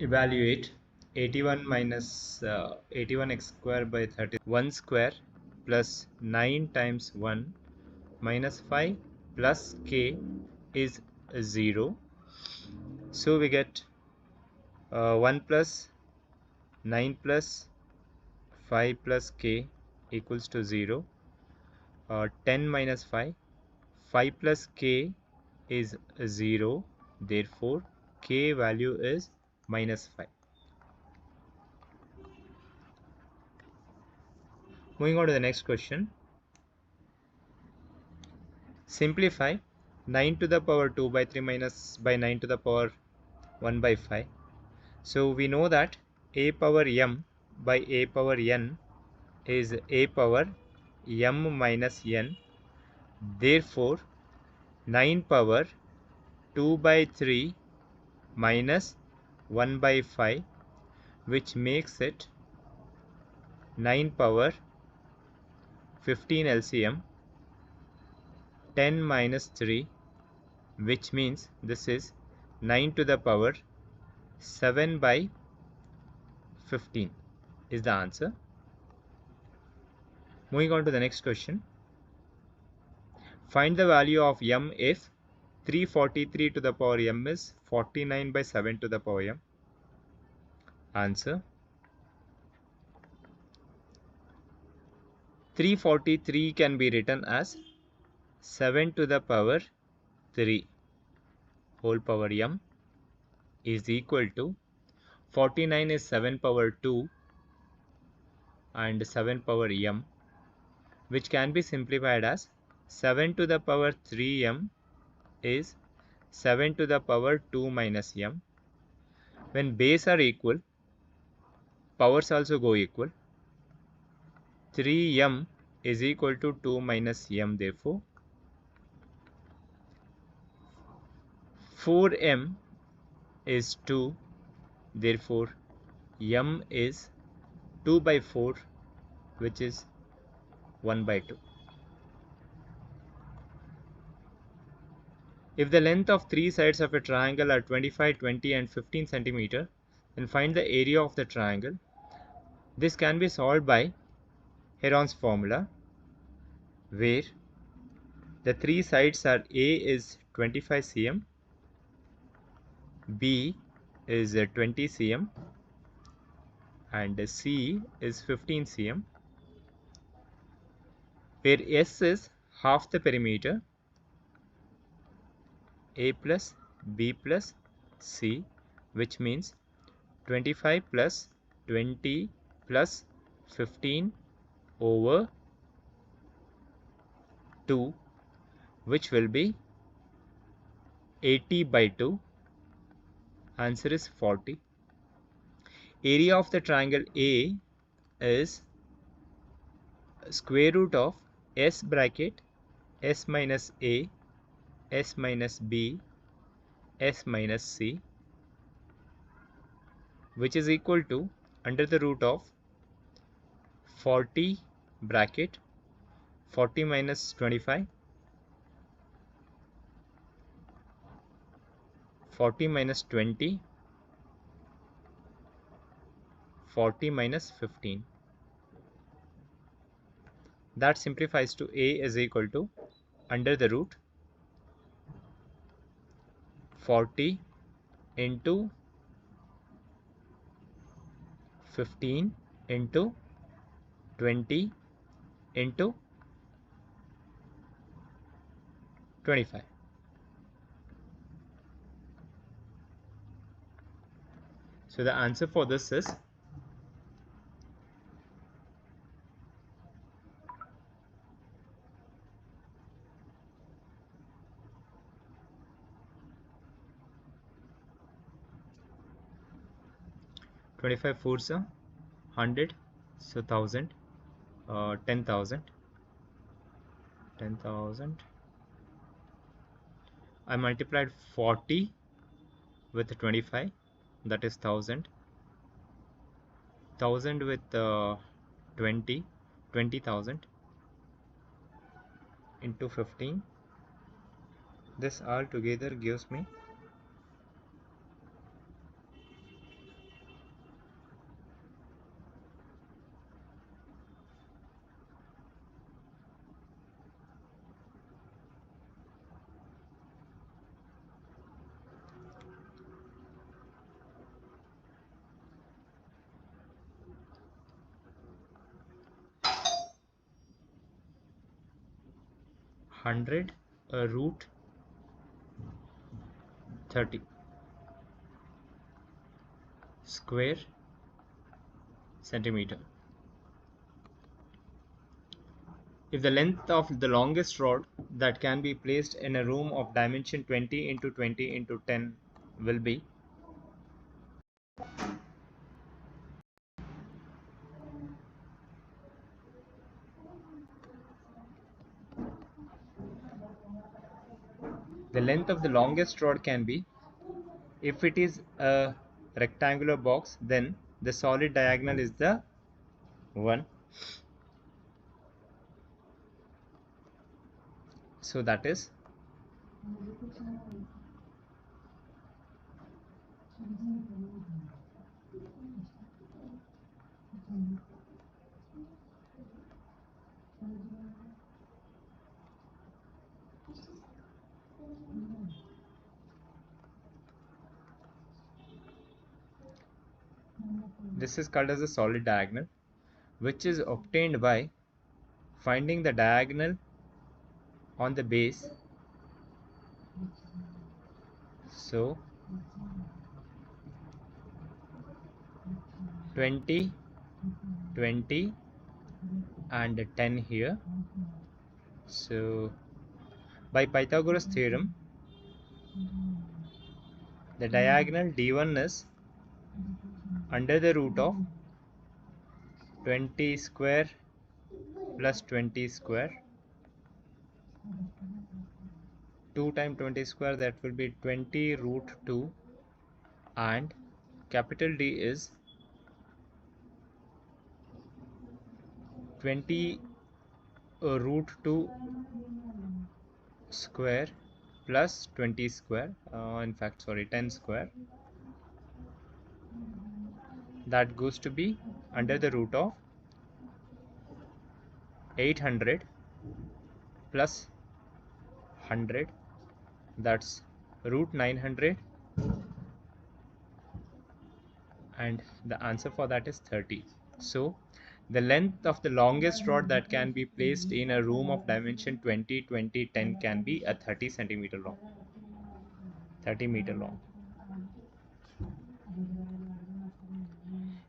Evaluate 81 minus 81x square by 30 1 square plus 9 times 1 minus 5 plus k is 0. So we get 1 plus 9 plus 5 plus k equals to 0. 10 minus 5 plus k is 0, therefore k value is minus 5. Moving on to the next question. Simplify 9 to the power 2 by 3 minus by 9 to the power 1 by 5. So we know that a power m by a power n is a power m minus n. Therefore 9 power 2 by 3 minus 1 by 5, which makes it 9 power 15 LCM, 10 minus 3, which means this is 9 to the power 7 by 15 is the answer. Moving on to the next question. Find the value of m if 343 to the power m is 49 by 7 to the power m. Answer. 343 can be written as 7 to the power 3 whole power m is equal to 49 is 7 power 2 and 7 power m, which can be simplified as 7 to the power 3m is 7 to the power 2 minus m. When base are equal, powers also go equal. 3m is equal to 2 minus m, therefore 4m is 2, therefore m is 2 by 4, which is 1 by 2. If the length of three sides of a triangle are 25, 20 and 15 centimeter, then find the area of the triangle. This can be solved by Heron's formula, where the three sides are A is 25 cm, B is 20 cm and C is 15 cm, where S is half the perimeter, A plus B plus C, which means 25 plus 20 plus 15 over 2, which will be 80 by 2. Answer is 40. Area of the triangle A is square root of S bracket S minus A, S minus B, S minus C, which is equal to under the root of 40 bracket 40 minus 25, 40 minus 20, 40 minus 15. That simplifies to A is equal to under the root 40 into 15 into 20 into 25. So the answer for this is 25 fours are 100, so 1000, 10,000, 10,000. I multiplied 40 with 25, that is 1000, 1000 with 20, 20,000 into 15. This all together gives me 100 root 30 square centimeter. If the length of the longest rod that can be placed in a room of dimension 20 into 20 into 10 will be the length of the longest rod can be, if it is a rectangular box, then the solid diagonal is the 1. So that is this is called as a solid diagonal, which is obtained by finding the diagonal on the base. So 20, 20 and 10 here. So by Pythagoras theorem, the diagonal d1 is under the root of 20 square plus 20 square. 2 times 20 square, that will be 20 root 2, and capital D is 20 root 2 square plus 20 square, in fact sorry 10 square, that goes to be under the root of 800 plus 100, that's root 900, and the answer for that is 30. So the length of the longest rod that can be placed in a room of dimension 20, 20, 10 can be a 30 centimeter long, 30 meter long.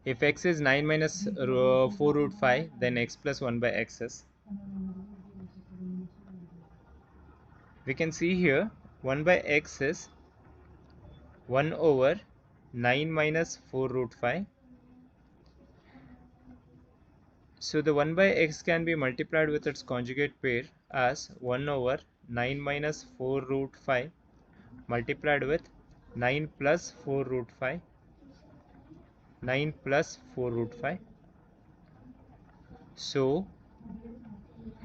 If x is 9 minus 4 root 5, then x plus 1 by x is. We can see here 1 by x is 1 over 9 minus 4 root 5. So the 1 by x can be multiplied with its conjugate pair as 1 over 9 minus 4 root 5 multiplied with 9 plus 4 root 5, 9 plus 4 root 5. So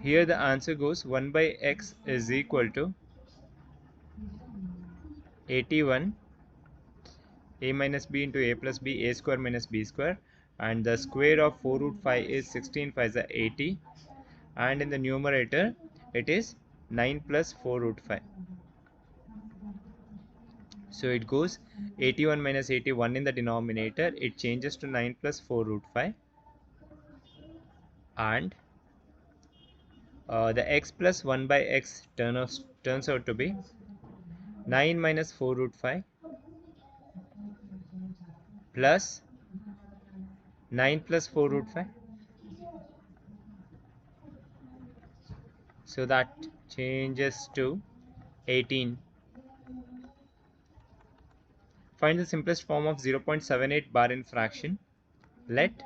here the answer goes 1 by x is equal to 81 a minus b into a plus b, a square minus b square, and the square of 4 root 5 is 16 5 is 80, and in the numerator it is 9 plus 4 root 5. So it goes 81 minus 81 in the denominator, it changes to 9 plus 4 root 5, and the x plus 1 by x turns out to be 9 minus 4 root 5 plus 9 plus 4 root 5. So that changes to 18. Find the simplest form of 0.78 bar in fraction. Let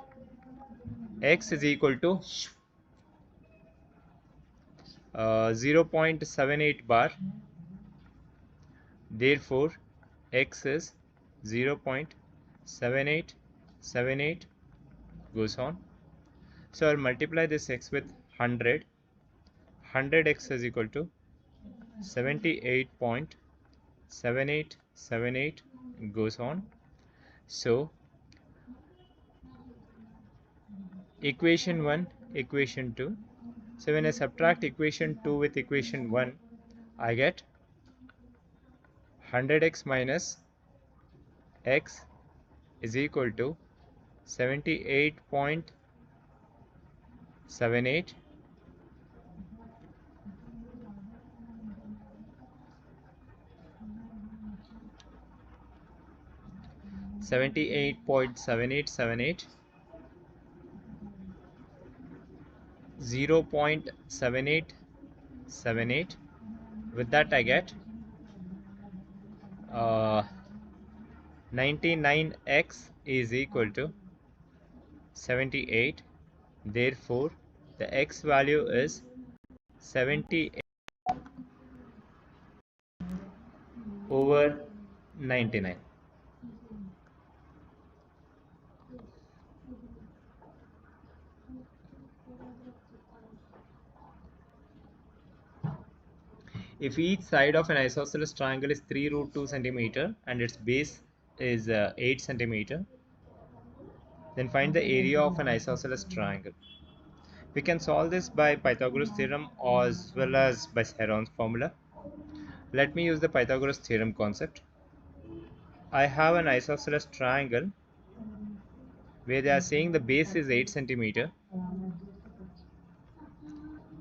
x is equal to 0.78 bar. Therefore, x is 0.7878 goes on. So I'll multiply this x with 100. 100x is equal to 78.7878 goes on. So equation 1, equation 2. So when I subtract equation 2 with equation 1, I get 100x minus x is equal to 78.78 78.7878, 0.7878. With that I get 99x is equal to 78. Therefore the x value is 78 over 99. If each side of an isosceles triangle is 3 root 2 centimeter and its base is 8 centimeter, then find the area of an isosceles triangle. We can solve this by Pythagoras theorem as well as by Heron's formula. Let me use the Pythagoras theorem concept. I have an isosceles triangle where they are saying the base is 8 centimeter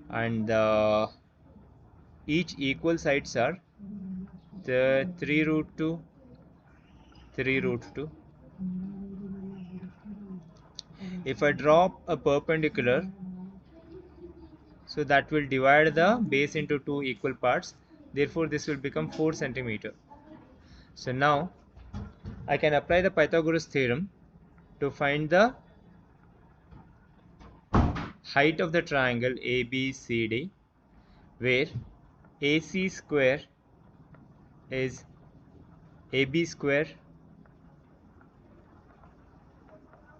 and each equal sides are the 3 root 2, 3 root 2. If I drop a perpendicular, so that will divide the base into two equal parts. Therefore this will become 4 centimeter. So now I can apply the Pythagoras theorem to find the height of the triangle ABCD, where AC square is AB square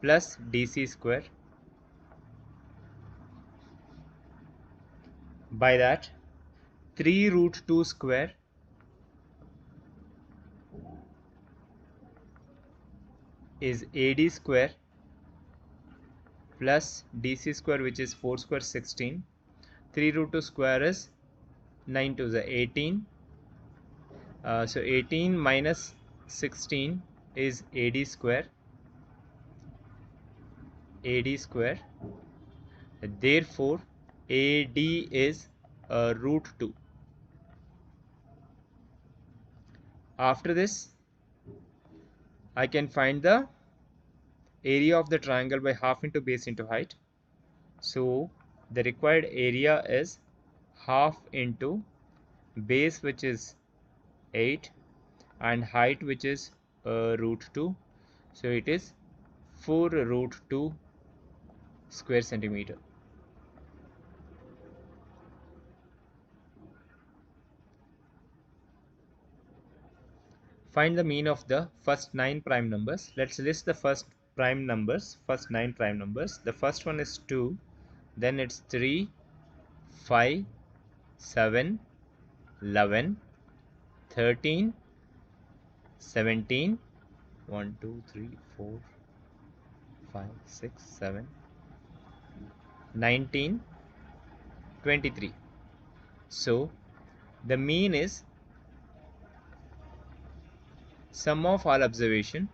plus DC square. By that 3 root 2 square is AD square plus DC square, which is 4 square 16. 3 root 2 square is 9 to the 18. So 18 minus 16 is AD square. AD square. Therefore AD is root 2. After this I can find the area of the triangle by half into base into height. So the required area is half into base, which is 8, and height, which is root 2. So it is 4 root 2 square centimeter. Find the mean of the first 9 prime numbers. Let's list the first prime numbers, first 9 prime numbers. The first one is 2, then it's 3, 5, 7, 11, 13, 17, 1, 2, 3, 4, 5, 6, 7, 19, 23. So the mean is sum of all observation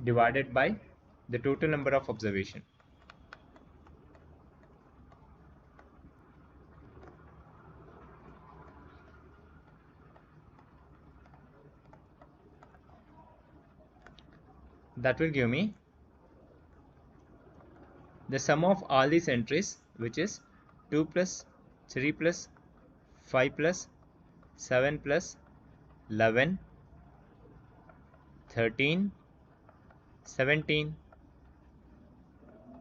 divided by the total number of observation. That will give me the sum of all these entries, which is 2 plus 3 plus 5 plus 7 plus 11, 13, 17,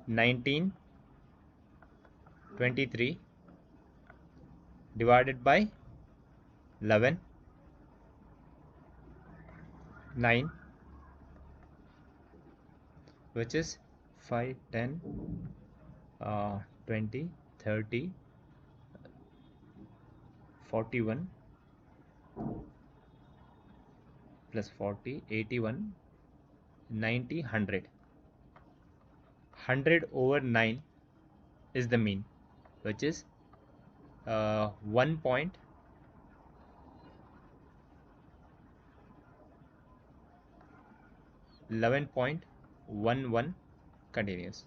19, 23 divided by 11, 9, which is 5, 10, 20, 30, 41 plus 40, 81, 90, 100. 100 over 9 is the mean, which is 1.11.11 continues.